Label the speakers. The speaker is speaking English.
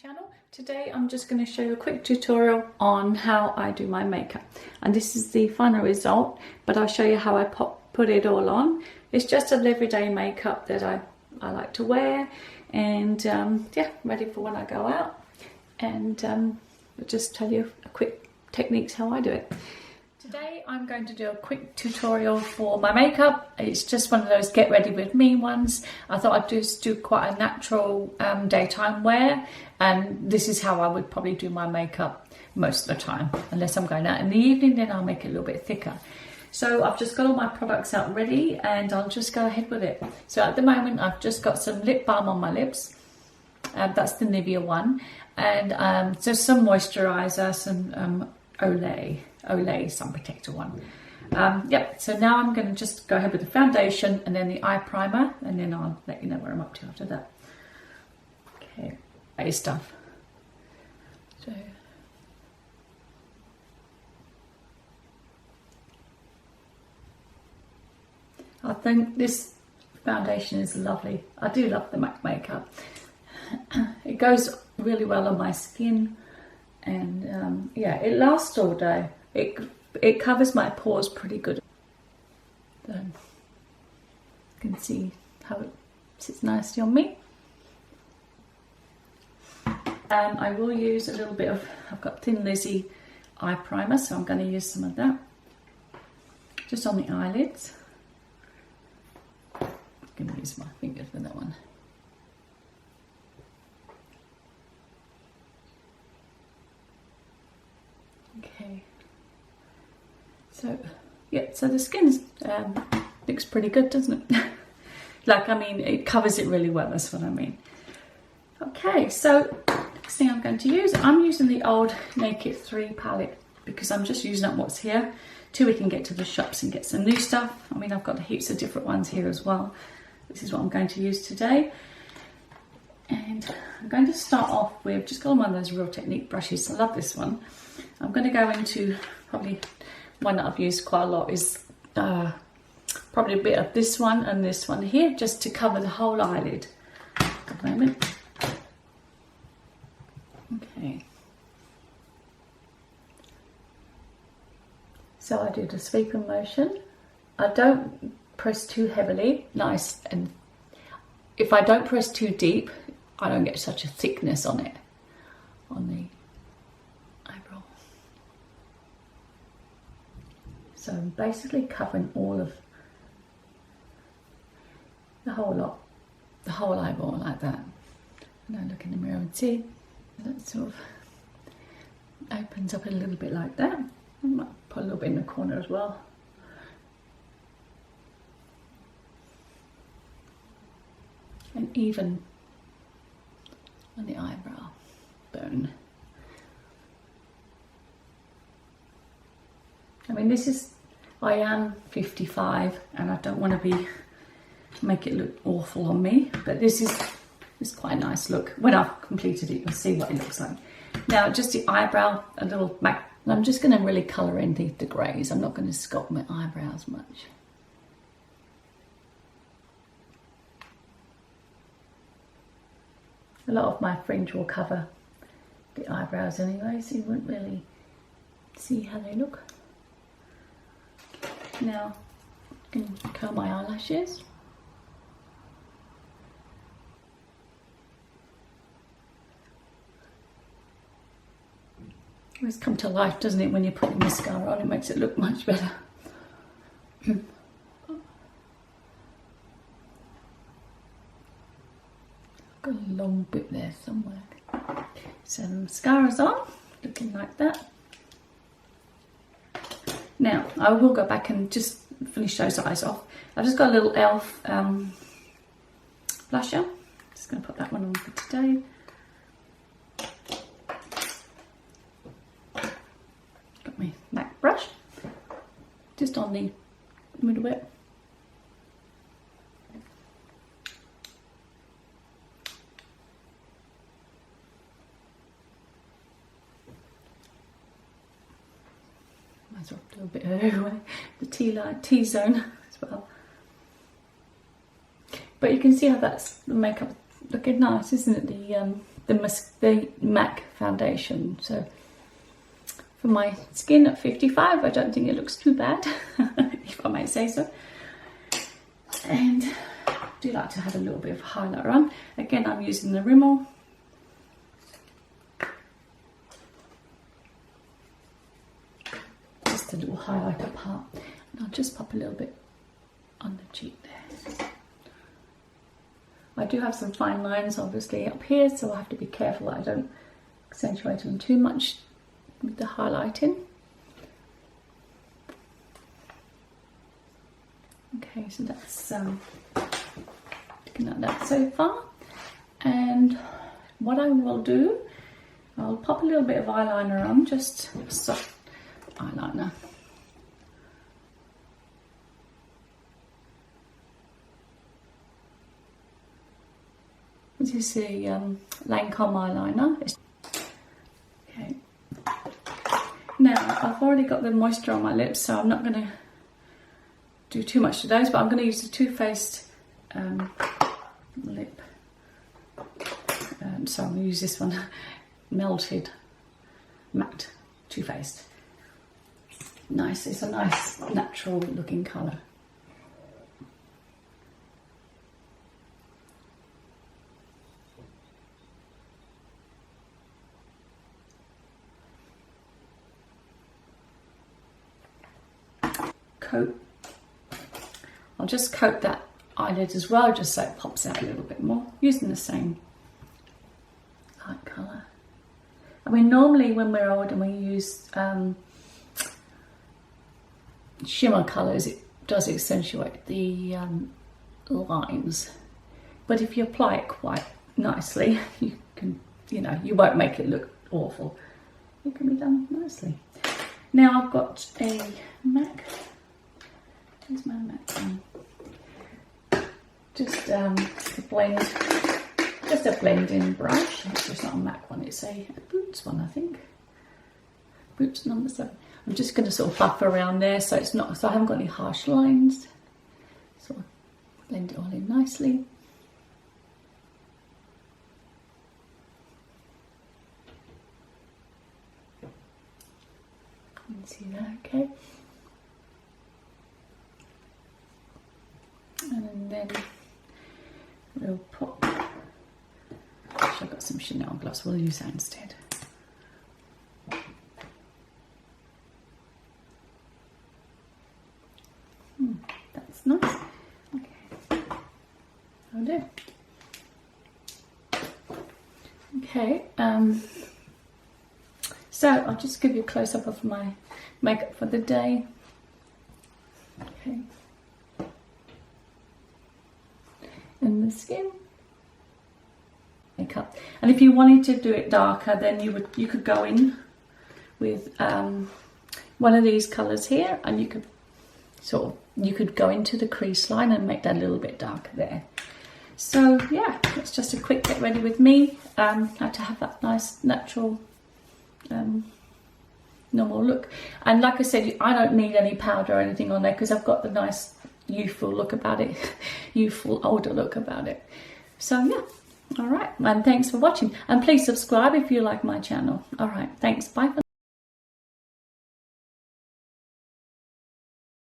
Speaker 1: channel. Today I'm just going to show you a quick tutorial on how I do my makeup, and this is the final result, but I'll show you how I put it all on. It's just an everyday makeup that I like to wear, and yeah, ready for when I go out, and I'll just tell you a quick techniques how I do it. Today I'm going to do a quick tutorial for my makeup. It's just one of those get ready with me ones. I thought I'd just do quite a natural daytime wear, and this is how I would probably do my makeup most of the time. Unless I'm going out in the evening, then I'll make it a little bit thicker. So I've just got all my products out ready, and I'll just go ahead with it. So at the moment I've just got some lip balm on my lips. That's the Nivea one, and just some moisturizer, some Olay sun protector one. Yep, so now I'm going to just go ahead with the foundation and then the eye primer, and then I'll let you know where I'm up to after that. Okay, base stuff. So I think this foundation is lovely. I do love the MAC makeup. It goes really well on my skin, and yeah, it lasts all day. It covers my pores pretty good. So you can see how it sits nicely on me. I will use a little bit of, I've got Thin Lizzy eye primer, so I'm going to use some of that just on the eyelids. I'm going to use my finger for that one. Okay. So yeah, so the skin looks pretty good, doesn't it? Like, I mean, it covers it really well, that's what I mean. Okay, so next thing I'm going to use, I'm using the old Naked 3 palette because I'm just using up what's here till we can get to the shops and get some new stuff. I mean, I've got heaps of different ones here as well. This is what I'm going to use today. And I'm going to start off with, just got one of those Real Technique brushes. I love this one. I'm going to go into probably one that I've used quite a lot is probably a bit of this one and this one here, just to cover the whole eyelid. At the moment. Okay. So I do the sweeping motion. I don't press too heavily. Nice, and if I don't press too deep, I don't get such a thickness on it, on the eyebrow. So I'm basically covering all of the whole lot, the whole eyeball like that. And I look in the mirror and see that sort of opens up a little bit like that. I might put a little bit in the corner as well. And even on the eyebrow bone. I mean, this is, I am 55 and I don't want to make it look awful on me, but this is quite a nice look. When I've completed it, you'll see what it looks like. Now, just the eyebrow, a little back. I'm just going to really colour in the greys. I'm not going to sculpt my eyebrows much. A lot of my fringe will cover the eyebrows anyway, so you won't really see how they look. Now, I can curl my eyelashes. It's come to life, doesn't it, when you put the mascara on? It makes it look much better. Got a long bit there somewhere. So the mascara's on, looking like that. Now, I will go back and just finish those eyes off. I've just got a little e.l.f. blusher. Just going to put that one on for today. Got my MAC brush, just on the middle bit. Might as well do a bit everywhere. The T-zone as well. But you can see how that's the makeup looking nice, isn't it? the MAC foundation. So for my skin at 55, I don't think it looks too bad, if I may say so. And I do like to have a little bit of highlighter on. Again, I'm using the Rimmel. Just a little highlighter part. And I'll just pop a little bit on the cheek there. I do have some fine lines obviously up here, so I have to be careful that I don't accentuate them too much with the highlighting. Okay, so that's looking at that so far. And what I will do, I'll pop a little bit of eyeliner on, just soft eyeliner. This is the Lancome eyeliner. Okay. Now I've already got the moisture on my lips, so I'm not going to do too much to those, but I'm going to use the Too Faced lip. So I'm going to use this one, Melted Matte Too Faced. Nice, it's a nice natural looking colour. Coat. I'll just coat that eyelid as well, just so it pops out a little bit more, using the same light colour. I mean, normally when we're old and we use shimmer colours, it does accentuate the lines, but if you apply it quite nicely, you can, you know, you won't make it look awful. It can be done nicely. Now I've got a MAC. Where's my MAC one? Just a blending brush. It's not a MAC one, it's a Boots one, I think. Boots number 7. I'm just going to sort of buff around there, so it's not, so I haven't got any harsh lines. Sort of blend it all in nicely. You can see that, okay. And then we'll pop, I've got some Chanel gloss, we'll use that instead. That's nice. Okay, I'll do. Okay, so I'll just give you a close-up of my makeup for the day. Okay. In the skin makeup, and if you wanted to do it darker, then you could go in with one of these colors here, and you could go into the crease line and make that a little bit darker there. So yeah, it's just a quick get ready with me, how to have that nice natural normal look. And like I said, I don't need any powder or anything on there because I've got the nice youthful look about it, youthful older look about it. So yeah, all right, and thanks for watching, and please subscribe if you like my channel. All right, thanks, bye for now.